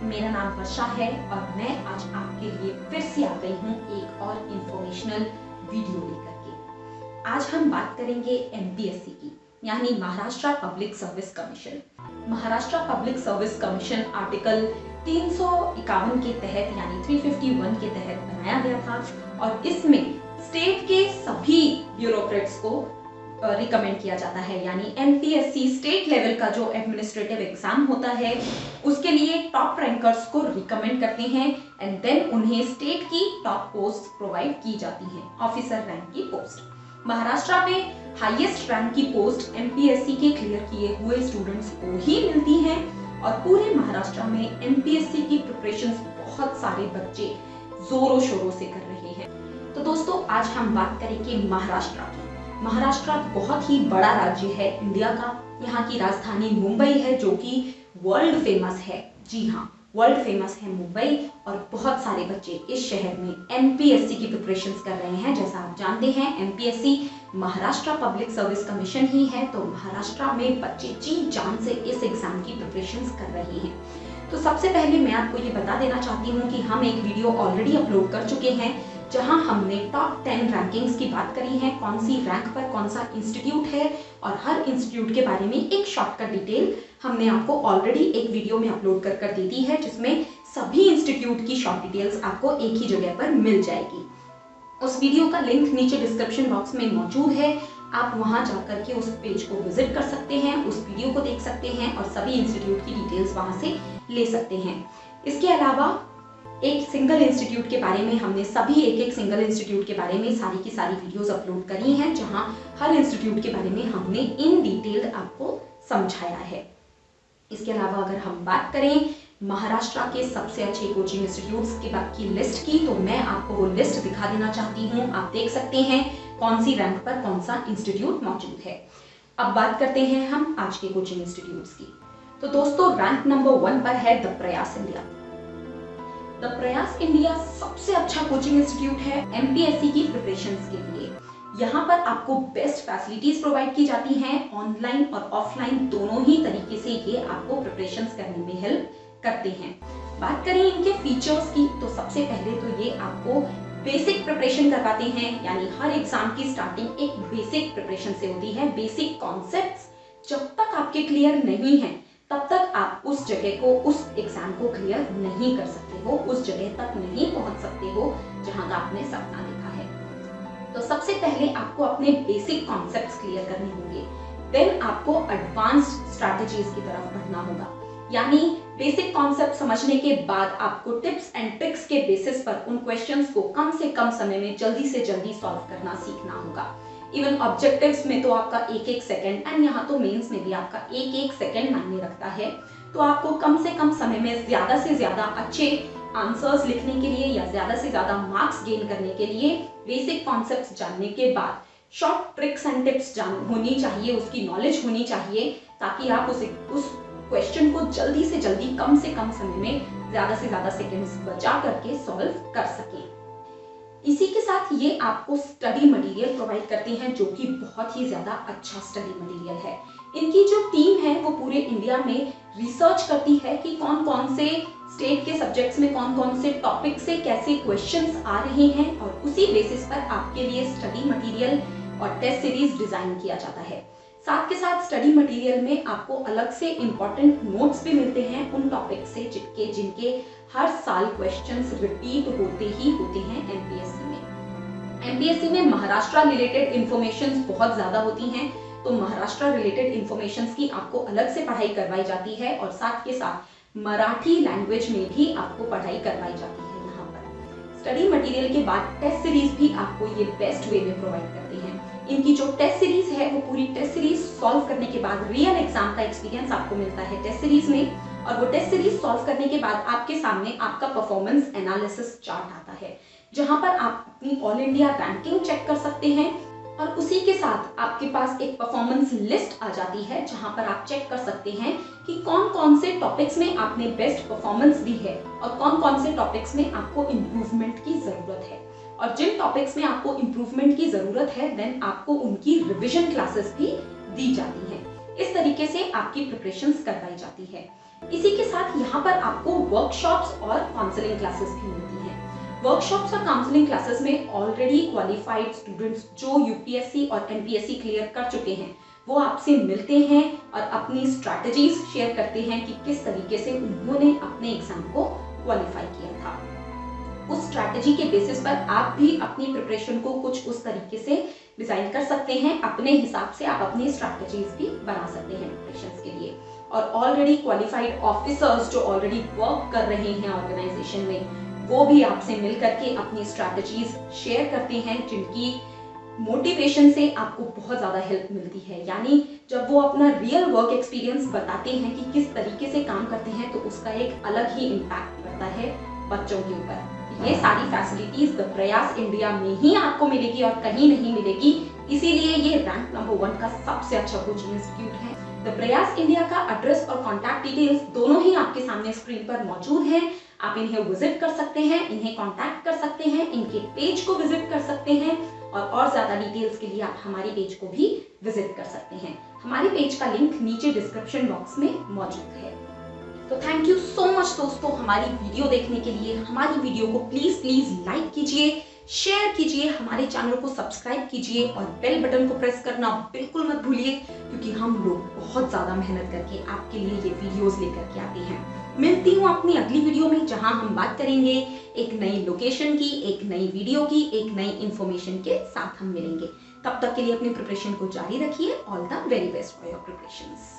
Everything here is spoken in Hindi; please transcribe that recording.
मेरा नाम वर्षा है और मैं आज आपके लिए फिर से आ गई हूँ एक और इंफॉर्मेशनल वीडियो लेकर के। आज हम बात करेंगे एमपीएससी की, यानी Maharashtra public service commission. Maharashtra public service commission article 351 के तहत यानी 351 के तहत बनाया गया था और इसमें स्टेट के सभी ब्यूरोक्रेट्स को रिकमेंड किया जाता है, यानी एमपीएससी स्टेट लेवल का जो एडमिनिस्ट्रेटिव एग्जाम होता है उसके लिए टॉप रैंकर्स को रिकमेंड करते हैं एंड देन उन्हें स्टेट की टॉप पोस्ट प्रोवाइड की जाती हैं, ऑफिसर रैंक की पोस्ट। महाराष्ट्र में हाईएस्ट रैंक की पोस्ट एमपीएससी के क्लियर किए हुए स्टूडेंट्स को ही मिलती हैं और पूरे महाराष्ट्र में एमपीएससी की प्रिपरेशंस बहुत सारे बच्चे जोरों शोरों से कर रहे हैं। तो दोस्तों आज हम बात करेंगे महाराष्ट्र की। महाराष्ट्र बहुत ही बड़ा राज्य है इंडिया का। यहाँ की राजधानी मुंबई है जो कि वर्ल्ड फेमस है। जी हाँ, वर्ल्ड फेमस है मुंबई और बहुत सारे बच्चे इस शहर में एमपीएससी की प्रिपरेशंस कर रहे हैं। जैसा आप जानते हैं MPSC Maharashtra public service commission ही है, तो महाराष्ट्र में बच्चे जी जान से इस एग्जाम की प्रिपरेशंस कर रहे हैं। तो सबसे पहले मैं आपको ये बता देना चाहती हूँ कि हम एक वीडियो ऑलरेडी अपलोड कर चुके हैं जहां हमने टॉप 10 रैंकिंग्स की बात करी है, कौन सी रैंक पर कौन सा इंस्टीट्यूट है और हर इंस्टीट्यूट के बारे में एक शॉर्टकट डिटेल हमने आपको ऑलरेडी एक वीडियो में अपलोड कर दी थी है, जिसमें सभी इंस्टीट्यूट की शॉर्ट डिटेल्स आपको एक ही जगह पर मिल जाएगी। उस वीडियो का लिंक नीचे डिस्क्रिप्शन बॉक्स में मौजूद है, आप वहां जाकर के उस पेज को विजिट कर सकते हैं, उस वीडियो को देख सकते हैं और सभी इंस्टीट्यूट की डिटेल्स वहां से ले सकते हैं। इसके अलावा एक सिंगल इंस्टीट्यूट के बारे में हमने सभी एक सिंगल इंस्टीट्यूट के बारे में सारी की सारी वीडियोस अपलोड करी हैं, जहां हर इंस्टीट्यूट के बारे में हमने इन डिटेल आपको समझाया है। इसके अलावा अगर हम बात करें महाराष्ट्र के सबसे अच्छे कोचिंग इंस्टीट्यूट्स की लिस्ट की, तो मैं आपको वो लिस्ट दिखा देना चाहती हूँ। आप देख सकते हैं कौन सी रैंक पर कौन सा इंस्टीट्यूट मौजूद है। अब बात करते हैं हम आज के कोचिंग इंस्टीट्यूट्स की। तो दोस्तों रैंक नंबर 1 पर है द प्रयास इंडिया। द प्रयास इंडिया सबसे अच्छा कोचिंग इंस्टीट्यूट है एमपीएससी की प्रिपरेशंस के लिए। यहाँ पर आपको बेस्ट फैसिलिटीज प्रोवाइड की जाती हैं, ऑनलाइन और ऑफलाइन दोनों ही तरीके से ये आपको प्रिपरेशंस करने में हेल्प करते हैं। बात करें इनके फीचर्स की, तो सबसे पहले तो ये आपको बेसिक प्रिपरेशन करवाते हैं, यानी हर एग्जाम की स्टार्टिंग एक बेसिक प्रिपरेशन से होती है। बेसिक कॉन्सेप्ट्स जब तक आपके क्लियर नहीं है तब तक आप उस जगह को, उस एग्जाम को क्लियर नहीं कर सकते हो, उस जगह तक नहीं पहुंच सकते हो जहां का आपने सपना देखा है। तो सबसे पहले आपको अपने बेसिक कॉन्सेप्ट्स क्लियर करने होंगे, देन आपको एडवांस्ड स्ट्रैटेजीज की तरफ बढ़ना होगा। यानी बेसिक कॉन्सेप्ट समझने के बाद आपको टिप्स एंड ट्रिक्स के बेसिस पर उन क्वेश्चंस को कम से कम समय में जल्दी से जल्दी सॉल्व करना सीखना होगा। इवन ऑब्जेक्टिव्स में तो आपका एक सेकंड एंड यहाँ तो मेंस में भी आपका एक सेकंड मायने रखता है। तो आपको कम से कम समय में ज्यादा से ज्यादा अच्छे आंसर्स लिखने के लिए या ज्यादा से ज्यादा मार्क्स गेन करने के लिए बेसिक कॉन्सेप्ट्स जानने के बाद शॉर्ट ट्रिक्स एंड टिप्स होनी चाहिए, उसकी नॉलेज होनी चाहिए, ताकि आप उस क्वेश्चन को जल्दी से जल्दी कम से कम समय में ज्यादा से ज्यादा सेकंड्स बचा करके सॉल्व कर सकें। इसी के साथ ये आपको स्टडी मटेरियल प्रोवाइड करते हैं जो कि बहुत ही ज्यादा अच्छा स्टडी मटेरियल है। इनकी जो टीम है वो पूरे इंडिया में रिसर्च करती है कि कौन कौन से स्टेट के सब्जेक्ट्स में कौन कौन से टॉपिक से कैसे क्वेश्चंस आ रहे हैं और उसी बेसिस पर आपके लिए स्टडी मटेरियल और टेस्ट सीरीज डिजाइन किया जाता है। साथ के साथ स्टडी मटेरियल में आपको अलग से इंपॉर्टेंट नोट्स भी मिलते हैं उन टॉपिक से जिनके हर साल क्वेश्चंस रिपीट होते ही होते हैं एमपीएससी में। एमपीएससी में महाराष्ट्र रिलेटेड इंफॉर्मेशन बहुत ज्यादा होती हैं, तो महाराष्ट्र रिलेटेड इंफॉर्मेशन की आपको अलग से पढ़ाई करवाई जाती है और साथ के साथ मराठी लैंग्वेज में भी आपको पढ़ाई करवाई जाती है। यहाँ पर स्टडी मटेरियल के बाद टेस्ट सीरीज भी आपको ये बेस्ट वे में प्रोवाइड करती है। इनकी जो टेस्ट सीरीज है वो पूरी टेस्ट सीरीज सॉल्व करने के बाद रियल एग्जाम का एक्सपीरियंस आपको मिलता है टेस्ट सीरीज में, और वो टेस्ट सीरीज सॉल्व करने के बाद आपके सामने आपका परफॉर्मेंस एनालिसिस चार्ट आता है, जहां पर आप अपनी ऑल इंडिया रैंकिंग चेक कर सकते हैं और उसी के साथ आपके पास एक परफॉर्मेंस लिस्ट आ जाती है जहां पर आप चेक कर सकते हैं कि कौन कौन से टॉपिक्स में आपने बेस्ट परफॉर्मेंस दी है और कौन कौन से टॉपिक्स में आपको इम्प्रूवमेंट की जरूरत है। और जिन टॉपिक्स में आपको इम्प्रूवमेंट की जरूरत है देन आपको उनकी रिविजन क्लासेस भी दी जाती हैं। इस तरीके से आपकी प्रिपरेशंस करवाई जाती है। इसी के साथ यहाँ पर आपको वर्कशॉप्स और काउंसलिंग क्लासेस भी मिलती हैं। वर्कशॉप्स और काउंसलिंग क्लासेस में ऑलरेडी क्वालिफाइड स्टूडेंट्स जो यूपीएससी और एमपीएससी क्लियर कर चुके हैं वो आपसे मिलते हैं और अपनी स्ट्रैटेजीज शेयर करते हैं कि किस तरीके से उन्होंने अपने एग्जाम को क्वालिफाई किया था। उस स्ट्रैटेजी के बेसिस पर आप भी अपनी प्रिपरेशन को कुछ उस तरीके से डिजाइन कर सकते हैं, अपने हिसाब से आप अपनी स्ट्रैटेजीज भी बना सकते हैं प्रिपरेशंस के लिए। और ऑलरेडी क्वालिफाइड ऑफिसर्स जो ऑलरेडी वर्क कर रहे हैं ऑर्गेनाइजेशन में वो भी आपसे मिल करके अपनी स्ट्रैटेजीज शेयर करते हैं, जिनकी मोटिवेशन से आपको बहुत ज़्यादा हेल्प मिलती है। यानी जब वो अपना रियल वर्क एक्सपीरियंस बताते हैं कि किस तरीके से काम करते हैं तो उसका एक अलग ही इम्पैक्ट पड़ता है बच्चों के ऊपर। ये सारी फैसिलिटीज द प्रयास इंडिया में ही आपको मिलेगी और कहीं नहीं मिलेगी, इसीलिए ये रैंक नंबर 1 का सबसे अच्छा कोचिंग इंस्टीट्यूट है। द प्रयास इंडिया का एड्रेस और कॉन्टैक्ट डिटेल्स दोनों ही आपके सामने स्क्रीन पर मौजूद हैं। आप इन्हें विजिट कर सकते हैं, इन्हें कॉन्टैक्ट कर सकते हैं, इनके पेज को विजिट कर सकते हैं और ज्यादा डिटेल्स के लिए आप हमारे पेज को भी विजिट कर सकते हैं। हमारे पेज का लिंक नीचे डिस्क्रिप्शन बॉक्स में मौजूद है। तो थैंक यू सो मच दोस्तों हमारी वीडियो देखने के लिए। हमारी वीडियो को प्लीज लाइक कीजिए, शेयर कीजिए, हमारे चैनल को सब्सक्राइब कीजिए और बेल बटन को प्रेस करना बिल्कुल मत भूलिए, क्योंकि हम लोग बहुत ज्यादा मेहनत करके आपके लिए ये वीडियोस लेकर के आते हैं। मिलती हूँ अपनी अगली वीडियो में, जहां हम बात करेंगे एक नई लोकेशन की, एक नई वीडियो की, एक नई इंफॉर्मेशन के साथ हम मिलेंगे। तब तक के लिए अपनी प्रिपरेशन को जारी रखिए। All the very best for your preparations.